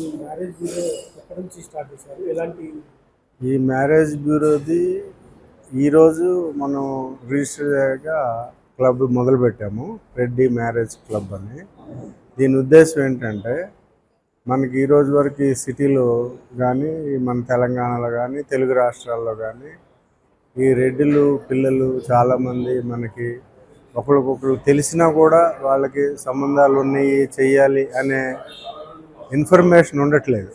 ఈ marriage bureau ఎక్కడి నుంచి స్టార్ట్ చేశారు? ఎలాంటి ఈ మ్యారేజ్ బ్యూరోది ఈరోజు మనం రిజిస్టర్ అయ్యాక క్లబ్ మొదలుపెట్టాము, రెడ్డి మ్యారేజ్ క్లబ్ అని. దీని ఉద్దేశం ఏంటంటే, మనకి ఈరోజు వరకు ఈ సిటీలో కానీ, మన తెలంగాణలో కానీ, తెలుగు రాష్ట్రాల్లో కానీ ఈ రెడ్డిలు పిల్లలు చాలామంది మనకి ఒకరికొకరు తెలిసినా కూడా వాళ్ళకి సంబంధాలు ఉన్నాయి, చెయ్యాలి అనే ఇన్ఫర్మేషన్ ఉండట్లేదు.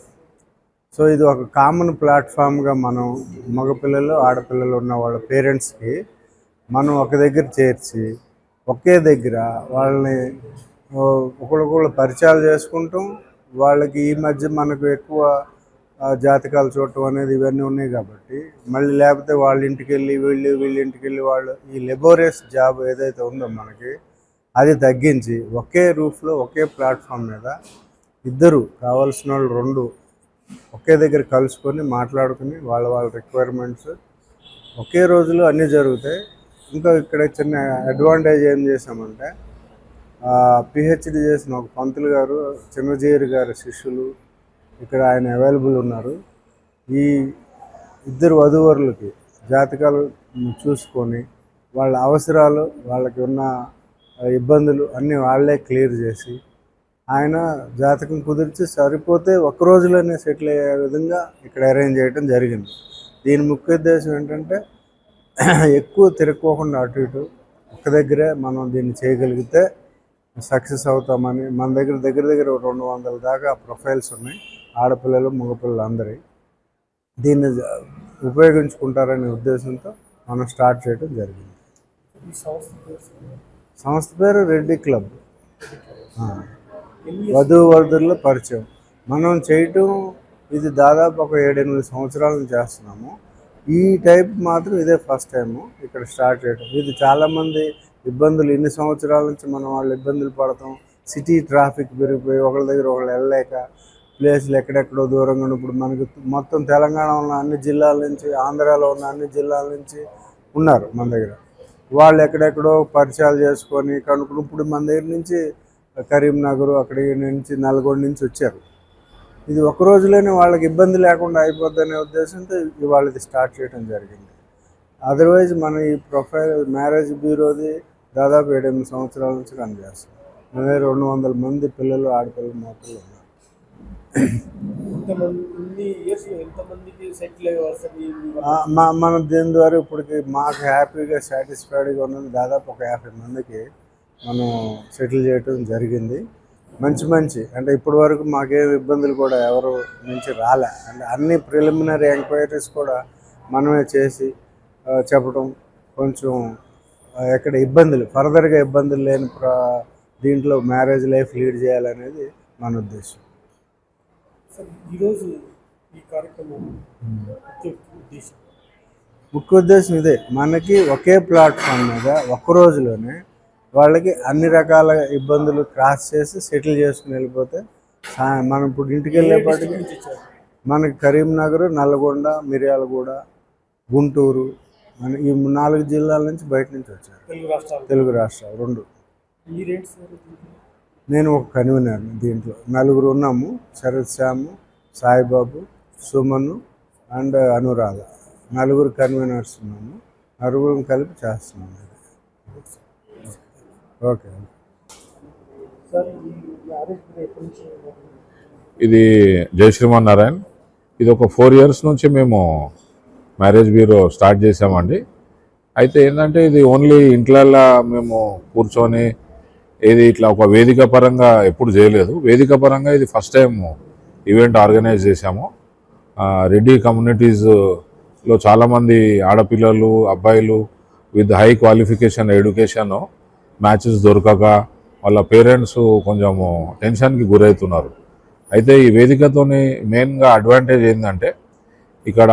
సో ఇది ఒక కామన్ ప్లాట్ఫామ్గా మనం మగపిల్లలు ఆడపిల్లలు ఉన్న వాళ్ళ పేరెంట్స్కి మనం ఒక దగ్గర చేర్చి ఒకే దగ్గర వాళ్ళని ఒకరికొకరు పరిచయాలు చేసుకుంటాం. వాళ్ళకి ఈ మధ్య మనకు ఎక్కువ జాతకాలు చూడటం అనేది ఇవన్నీ ఉన్నాయి కాబట్టి, మళ్ళీ లేకపోతే వాళ్ళ ఇంటికి వెళ్ళి వీళ్ళ ఇంటికి వెళ్ళి వాళ్ళు ఈ లెబోరియస్ జాబ్ ఏదైతే ఉందో మనకి అది తగ్గించి ఒకే రూఫ్లో ఒకే ప్లాట్ఫామ్ మీద ఇద్దరు కావాల్సిన వాళ్ళు రెండు ఒకే దగ్గర కలుసుకొని మాట్లాడుకుని వాళ్ళ రిక్వైర్మెంట్స్ ఒకే రోజులో అన్నీ జరుగుతాయి. ఇంకా ఇక్కడ చిన్న అడ్వాంటేజ్ ఏం చేసామంటే, పిహెచ్డి చేసిన ఒక పంతులు గారు, చిన్నజీరి గారి శిష్యులు ఇక్కడ ఆయన అవైలబుల్ ఉన్నారు. ఈ ఇద్దరు వధూవరులకి జాతకాలు చూసుకొని వాళ్ళ అవసరాలు, వాళ్ళకి ఉన్న ఇబ్బందులు అన్నీ వాళ్ళే క్లియర్ చేసి ఆయన జాతకం కుదిర్చి సరిపోతే ఒక్క రోజులోనే సెటిల్ అయ్యే విధంగా ఇక్కడ అరేంజ్ చేయడం జరిగింది. దీని ముఖ్య ఉద్దేశం ఏంటంటే, ఎక్కువ తిరుక్కోకుండా అటు ఇటు ఒక్క దగ్గరే మనం దీన్ని చేయగలిగితే సక్సెస్ అవుతామని. మన దగ్గర 200 దాకా ప్రొఫైల్స్ ఉన్నాయి, ఆడపిల్లలు మగపిల్లలు అందరి. దీన్ని ఉపయోగించుకుంటారనే ఉద్దేశంతో మనం స్టార్ట్ చేయడం జరిగింది. సంస్థ పేరు రెడ్డి క్లబ్. వధూవరుల పరిచయం మనం చేయటం ఇది దాదాపు ఒక 7-8 సంవత్సరాల నుంచి చేస్తున్నాము. ఈ టైప్ మాత్రం ఇదే ఫస్ట్ టైము ఇక్కడ స్టార్ట్ చేయడం. ఇది చాలామంది ఇబ్బందులు, ఇన్ని సంవత్సరాల నుంచి మనం వాళ్ళు ఇబ్బందులు పడతాం. సిటీ ట్రాఫిక్ పెరిగిపోయి ఒకళ్ళ దగ్గర ఒకళ్ళు వెళ్ళలేక ప్లేస్లు ఎక్కడెక్కడో దూరంగా ఉన్నప్పుడు మనకి మొత్తం తెలంగాణ ఉన్న అన్ని జిల్లాల నుంచి, ఆంధ్రాలో ఉన్న అన్ని జిల్లాల నుంచి ఉన్నారు మన దగ్గర. వాళ్ళు ఎక్కడెక్కడో పరిచయాలు చేసుకొని కనుక్కుని ఇప్పుడు మన దగ్గర నుంచి కరీంనగర్ అక్కడి నుంచి నల్గొండ నుంచి వచ్చారు. ఇది ఒక రోజులోనే వాళ్ళకి ఇబ్బంది లేకుండా అయిపోద్దనే ఉద్దేశంతో ఇవాళ ఇది స్టార్ట్ చేయడం జరిగింది. అదర్వైజ్ మన ఈ ప్రొఫైల్ మ్యారేజ్ బ్యూరోది దాదాపు 7-8 సంవత్సరాల నుంచి రన్ చేస్తాం. మన 200 మంది పిల్లలు, ఆడపిల్లలు మాత్రం ఉన్నారు. మనం దీని ద్వారా ఇప్పటికి మాకు హ్యాపీగా సాటిస్ఫైడ్గా ఉన్నది దాదాపు ఒక 50 మందికి మనం సెటిల్ చేయడం జరిగింది. మంచి అంటే ఇప్పటి వరకు మాకేం ఇబ్బందులు కూడా ఎవరు నుంచి రాలే. అంటే అన్ని ప్రిలిమినరీ ఎంక్వైరీస్ కూడా మనమే చేసి చెప్పడం, కొంచెం ఎక్కడ ఇబ్బందులు ఫర్దర్గా ఇబ్బందులు లేని దీంట్లో మ్యారేజ్ లైఫ్ లీడ్ చేయాలనేది మన ఉద్దేశం. ఈరోజు ఈ కార్యక్రమం ముఖ్య ఉద్దేశం ఇదే, మనకి ఒకే ప్లాట్ఫామ్ మీద ఒక్క రోజులోనే వాళ్ళకి అన్ని రకాల ఇబ్బందులు క్రాస్ చేసి సెటిల్ చేసుకుని వెళ్ళిపోతే మనం ఇప్పుడు ఇంటికి వెళ్ళేపాటికి మనకి కరీంనగర్, నల్గొండ, మిర్యాలగూడ, గుంటూరు మన ఈ 4 జిల్లాల నుంచి బయట నుంచి వచ్చారు. తెలుగు రాష్ట్రాలు 2. నేను ఒక కన్వీనర్. దీంట్లో 4 ఉన్నాము. శరత్ శ్యాము, సాయిబాబు, సుమను అండ్ అనురాధ 4 కన్వీనర్స్ ఉన్నాము. 4 కలిపి చేస్తున్నాము. ఓకే. ఇది జై శ్రీమాన్ నారాయణ్. ఇది ఒక 4 years నుంచి మేము మ్యారేజ్ బ్యూరో స్టార్ట్ చేసామండి. అయితే ఏంటంటే ఇది ఓన్లీ ఇంట్లల్లో మేము కూర్చొని ఇది ఇట్లా ఒక వేదిక పరంగా ఎప్పుడు చేయలేదు. వేదిక పరంగా ఇది ఫస్ట్ టైం ఈవెంట్ ఆర్గనైజ్ చేశాము. రెడ్డి కమ్యూనిటీస్లో చాలామంది ఆడపిల్లలు, అబ్బాయిలు with high qualification education matches దొరకక వాళ్ళ పేరెంట్స్ కొంచెము టెన్షన్కి గురవుతున్నారు. అయితే ఈ వేదికతోని మెయిన్గా అడ్వాంటేజ్ ఏంటంటే ఇక్కడ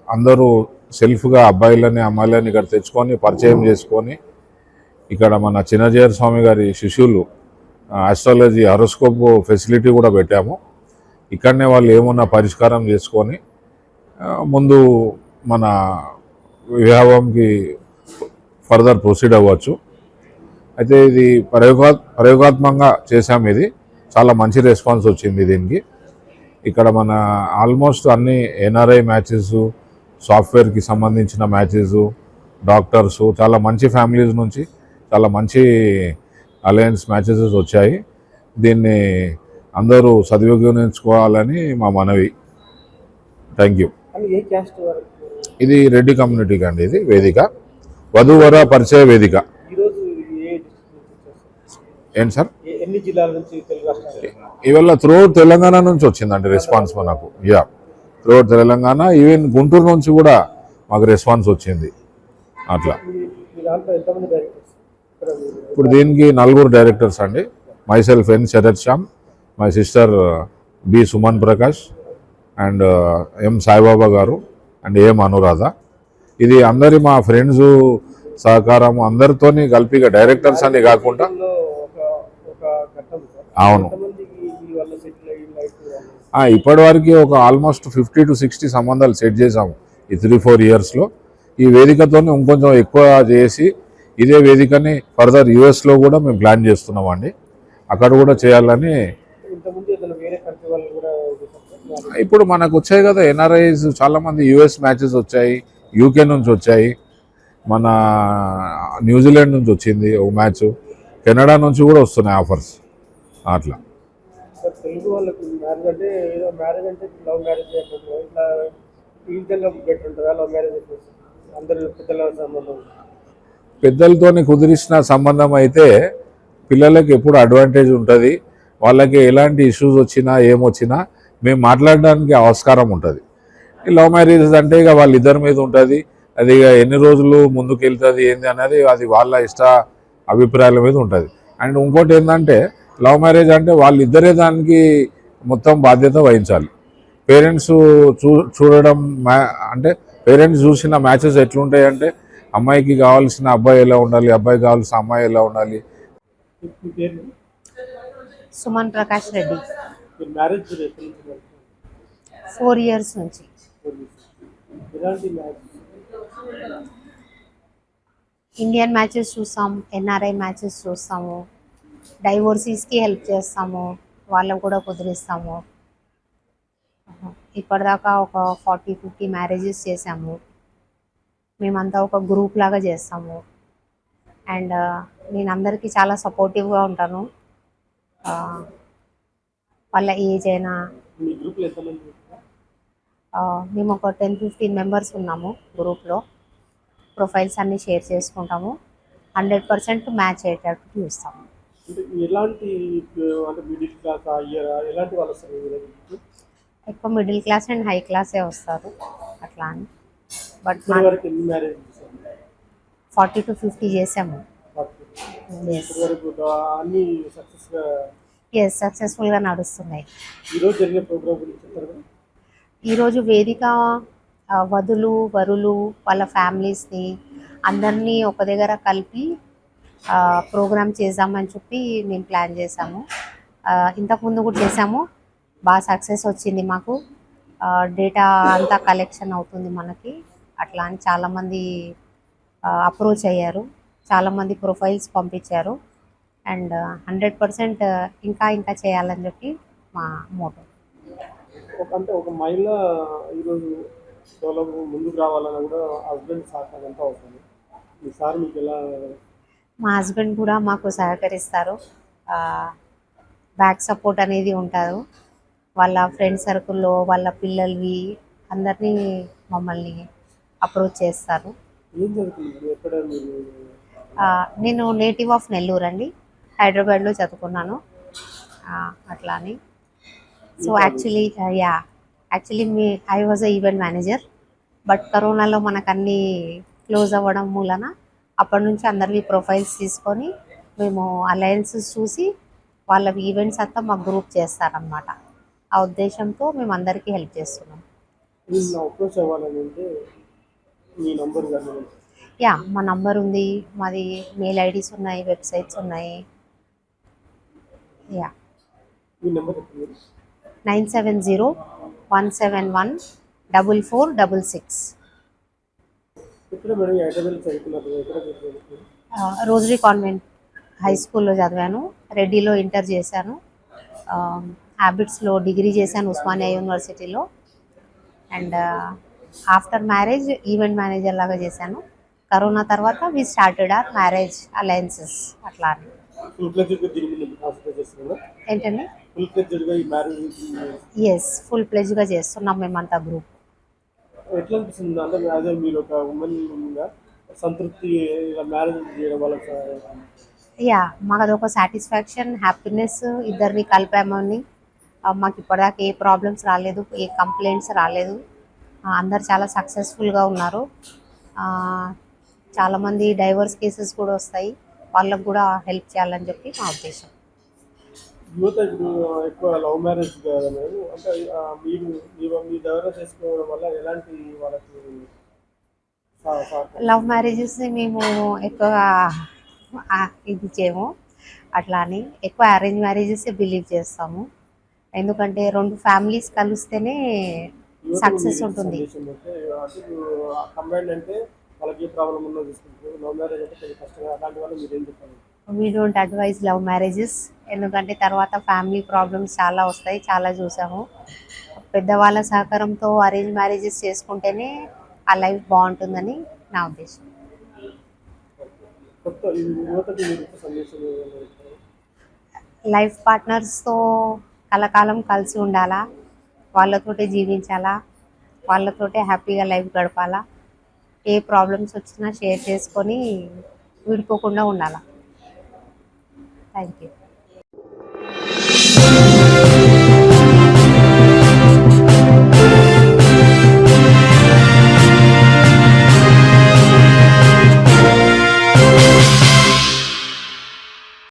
అందరూ సెల్ఫ్గా అబ్బాయిలని అమ్మాయిలని ఇక్కడ తెచ్చుకొని పరిచయం చేసుకొని ఇక్కడ మన చిన్నజీయర్ స్వామి గారి శిష్యులు ఆస్ట్రాలజీ హారోస్కోప్ ఫెసిలిటీ కూడా పెట్టాము. ఇక్కడనే వాళ్ళు ఏమున్నా పరిష్కారం చేసుకొని ముందు మన వివాహంకి ఫర్దర్ ప్రొసీడ్ అవ్వచ్చు. అయితే ఇది ప్రయోగాత్మకంగా చేశాము. ఇది చాలా మంచి రెస్పాన్స్ వచ్చింది దీనికి. ఇక్కడ మన ఆల్మోస్ట్ అన్ని ఎన్ఆర్ఐ మ్యాచెస్, సాఫ్ట్వేర్కి సంబంధించిన మ్యాచెస్, డాక్టర్స్, చాలా మంచి ఫ్యామిలీస్ నుంచి చాలా మంచి అలయన్స్ మ్యాచెస్ వచ్చాయి. దీన్ని అందరూ సద్వినియోగించుకోవాలని మా మనవి. Thank you. ఇది రెడ్డి కమ్యూనిటీకి అండి. ఇది వేదిక వధూవర పరిచయ వేదిక. ఏంటి సార్? ఇవాళ త్రూఅవుట్ తెలంగాణ నుంచి వచ్చిందండి రెస్పాన్స్ మనకు. త్రూఅవుట్ తెలంగాణ, ఈవెన్ గుంటూరు నుంచి కూడా మాకు రెస్పాన్స్ వచ్చింది. అట్లా ఇప్పుడు దీనికి 4 డైరెక్టర్స్ అండి. Myself N Sharath Shyam, my sister B Suman Prakash and M Saibaba గారు అండ్ ఏం అనురాధ. ఇది అందరి మా ఫ్రెండ్స్ సహకారం అందరితోని కలిపిగా డైరెక్టర్స్ అని కాకుండా. అవును, ఇప్పటి వరకు ఒక ఆల్మోస్ట్ 50 to 60 సంబంధాలు సెట్ చేసాము ఈ 3-4 yearsలో. ఈ వేదికతో ఇంకొంచెం ఎక్కువ చేసి ఇదే వేదికని ఫర్దర్ యూఎస్లో కూడా మేము ప్లాన్ చేస్తున్నామండి. అక్కడ కూడా చేయాలని. ఇప్పుడు మనకు వచ్చాయి కదా ఎన్ఆర్ఐస్ చాలామంది, యూఎస్ మ్యాచెస్ వచ్చాయి, యూకే నుంచి వచ్చాయి, మన న్యూజిలాండ్ నుంచి వచ్చింది ఒక మ్యాచ్, కెనడా నుంచి కూడా వస్తున్నాయి ఆఫర్స్. అట్లా తెలుగు వాళ్ళకి మ్యారేజ్ అంటే ఏదో మ్యారేజ్ అంటే లవ్ మ్యారేజ్ ఇట్లా ఈ విధంగా బెటర్ ఉంటుందా? లవ్ మ్యారేజ్ అందరూ పెద్దల సంబంధం, పెద్దలతోని కుదిరిసిన సంబంధం అయితే పిల్లలకి ఎప్పుడు అడ్వాంటేజ్ ఉంటుంది. వాళ్ళకి ఎలాంటి ఇష్యూస్ వచ్చినా ఏమొచ్చినా మేము మాట్లాడడానికి ఆస్కారం ఉంటుంది. ఈ లవ్ మ్యారేజెస్ అంటే ఇక వాళ్ళిద్దరి మీద ఉంటుంది. అది ఇక ఎన్ని రోజులు ముందుకు వెళ్తుంది ఏంది అనేది అది వాళ్ళ ఇష్ట అభిప్రాయాల మీద ఉంటుంది. అండ్ ఇంకోటి ఏంటంటే లవ్ మ్యారేజ్ అంటే వాళ్ళిద్దరే దానికి మొత్తం బాధ్యత వహించాలి. పేరెంట్స్ చూడడం అంటే పేరెంట్స్ చూసిన మ్యాచెస్ ఎట్లుంటాయి అంటే అమ్మాయికి కావాల్సిన అబ్బాయి ఎలా ఉండాలి, అబ్బాయికి కావాల్సిన అమ్మాయి ఎలా ఉండాలి. మీ పేరు? సుమన్ ప్రకాష్ రెడ్డి. మీరు మ్యారేజ్ బ్యూరో ఎక్కడి నుంచి నడుపుతున్నారు? 4 years నుంచి. ఎలాంటి మ్యారేజ్? ఇండియన్ మ్యాచెస్ చూస్తాం, ఎన్ఆర్ఐ మ్యాచెస్ చూస్తాము, డైవోర్సీస్కి హెల్ప్ చేస్తాము, వాళ్ళకు కూడా కుదిరిస్తాము. ఇప్పటిదాకా ఒక 40-50 మ్యారేజెస్ చేసాము. మేమంతా ఒక గ్రూప్ లాగా చేస్తాము. అండ్ నేను అందరికీ చాలా సపోర్టివ్గా ఉంటాను. వాళ్ళ ఏజ్ అయినా. మీ గ్రూప్లో ఎంతమంది? మేము ఒక 10-15 మెంబర్స్ ఉన్నాము గ్రూప్లో. ప్రొఫైల్స్ అన్నీ షేర్ చేసుకుంటాము. 100% మ్యాచ్ అయ్యేటట్టు చూస్తాము. అంటే ఎలాంటి అంటే మిడిల్ క్లాస్ ఎలాంటి వాళ్ళు వస్తారు మీ దగ్గరికి? ఎక్కువ మిడిల్ క్లాస్ అండ్ హై క్లాసే వస్తారు అట్లా అని. బట్ ఇప్పటి వరకు ఎన్ని మ్యారేజ్ చేశారు? 40-50 చేసాము. ఇప్పటి వరకు అన్ని సక్సెస్గా? ఎస్, సక్సెస్ఫుల్గా నడుస్తున్నాయి. ఈరోజు జరిగిన ప్రోగ్రామ్ గురించి చెప్తారు కదా? ఈరోజు వేదిక వధులు వరులు వాళ్ళ ఫ్యామిలీస్ని అందరినీ ఒక దగ్గర కలిపి ప్రోగ్రామ్ చేద్దామని చెప్పి మేము ప్లాన్ చేసాము. ఇంతకుముందు కూడా చేసాము, బాగా సక్సెస్ వచ్చింది మాకు. డేటా అంతా కలెక్షన్ అవుతుంది మనకి. అట్లా అని చాలామంది అప్రోచ్ అయ్యారు, చాలామంది ప్రొఫైల్స్ పంపించారు. అండ్ 100% ఇంకా ఇంకా చేయాలని చెప్పి మా మోటో. అంటే ఒక మహిళ ఈరోజు డెవలప్ ముందుకు రావాలన్నా కూడా హస్బెండ్ సహకారం ఎంత అవుతుంది? మీ సార్ మీకు ఎలా? మా హస్బెండ్ కూడా మాకు సహకరిస్తారు. బ్యాక్ సపోర్ట్ అనేది ఉంటారు. వాళ్ళ ఫ్రెండ్ సర్కిల్లో వాళ్ళ పిల్లలవి అందరినీ మమ్మల్ని అప్రోచ్ చేస్తారు. ఏం జరుగుతుంది ఎక్కడ మీరు? నేను నేటివ్ ఆఫ్ నెల్లూరు అండి, హైదరాబాద్లో చదువుకున్నాను. అట్లా అని. So actually I was event manager. But కరోనాలో మనకు అన్నీ క్లోజ్ అవ్వడం మూలన అప్పటి నుంచి అందరివి ప్రొఫైల్స్ తీసుకొని మేము అలయన్సెస్ చూసి వాళ్ళవి ఈవెంట్స్ అంతా మా గ్రూప్ చేస్తారనమాట. ఆ ఉద్దేశంతో మేము అందరికీ హెల్ప్ చేస్తున్నాం. నేను అప్రోచ్ అవ్వాలని అంటే మీ నంబర్ కానీ? మా నంబర్ ఉంది, మాది మెయిల్ ఐడీస్ ఉన్నాయి, వెబ్సైట్స్ ఉన్నాయి. మీ నెంబర్ చెప్పండి. 9701714466. ఎక్కడ మేడం? హైదరాబాద్లో చదువుకున్నారు? ఎక్కడ చదువుకున్నారు? రోజరీ కాన్వెంట్ హై స్కూల్లో చదివాను, రెడ్డిలో ఇంటర్ చేశాను, హ్యాబిట్స్లో డిగ్రీ చేశాను ఉస్మానియా యూనివర్సిటీలో. And after marriage event manager లాగా చేశాను. కరోనా తర్వాత we started our marriage alliances అట్లా అని. ఏంటండి? ఎస్, ఫుల్ ప్లెజ్గా చేస్తున్నాం మేమంతా గ్రూప్. ఎట్లా అనిపిస్తుంది అంటే అదే మీరు ఒక ఉమెన్గా సంతృప్తి మ్యారేజ్ చేయడం వల్ల? మాకు అదొక సాటిస్ఫాక్షన్, హ్యాపీనెస్. ఇద్దరిని కలిపామని మాకు ఇప్పటిదాకా ఏ ప్రాబ్లమ్స్ రాలేదు, ఏ కంప్లైంట్స్ రాలేదు. అందరు చాలా సక్సెస్ఫుల్గా ఉన్నారు. చాలామంది డైవర్స్ కేసెస్ కూడా వస్తాయి, వాళ్ళకు కూడా హెల్ప్ చేయాలని చెప్పి మా ఉద్దేశం. యువత ఇప్పుడు ఎక్కువ లవ్ మ్యారేజ్ కదా మేడం, అంటే మీరు మీ డైవర్స్ చేసుకోవడం వల్ల ఎలాంటి వాళ్ళకి? లవ్ మ్యారేజెస్ మేము ఎక్కువగా ఇది చేయము. అట్లా అని ఎక్కువ అరేంజ్ మ్యారేజెస్ బిలీవ్ చేస్తాము. ఎందుకంటే 2 ఫ్యామిలీస్ కలిస్తేనే సక్సెస్ ఉంటుంది. కంబైన్డ్ అంటే వాళ్ళకి ఏ ప్రాబ్లం ఉందో తీసుకుంటారు, లవ్ మ్యారేజ్ అంటే కొంచెం కష్టంగా, అలాంటి వాళ్ళు మీరు ఏం చెప్పాలి? We don't advise love marriages. ఎందుకంటే తర్వాత ఫ్యామిలీ ప్రాబ్లమ్స్ చాలా వస్తాయి, చాలా చూసాము. పెద్దవాళ్ళ సహకారంతో అరేంజ్ మ్యారేజెస్ చేసుకుంటేనే ఆ లైఫ్ బాగుంటుందని నా ఉద్దేశం. లైఫ్ పార్ట్నర్స్తో కలకాలం కలిసి ఉండాలా, వాళ్ళతోటే జీవించాలా, వాళ్ళతోటే హ్యాపీగా లైఫ్ గడపాలా. ఏ ప్రాబ్లమ్స్ వచ్చినా షేర్ చేసుకొని విడిపోకుండా ఉండాలా. Thank you.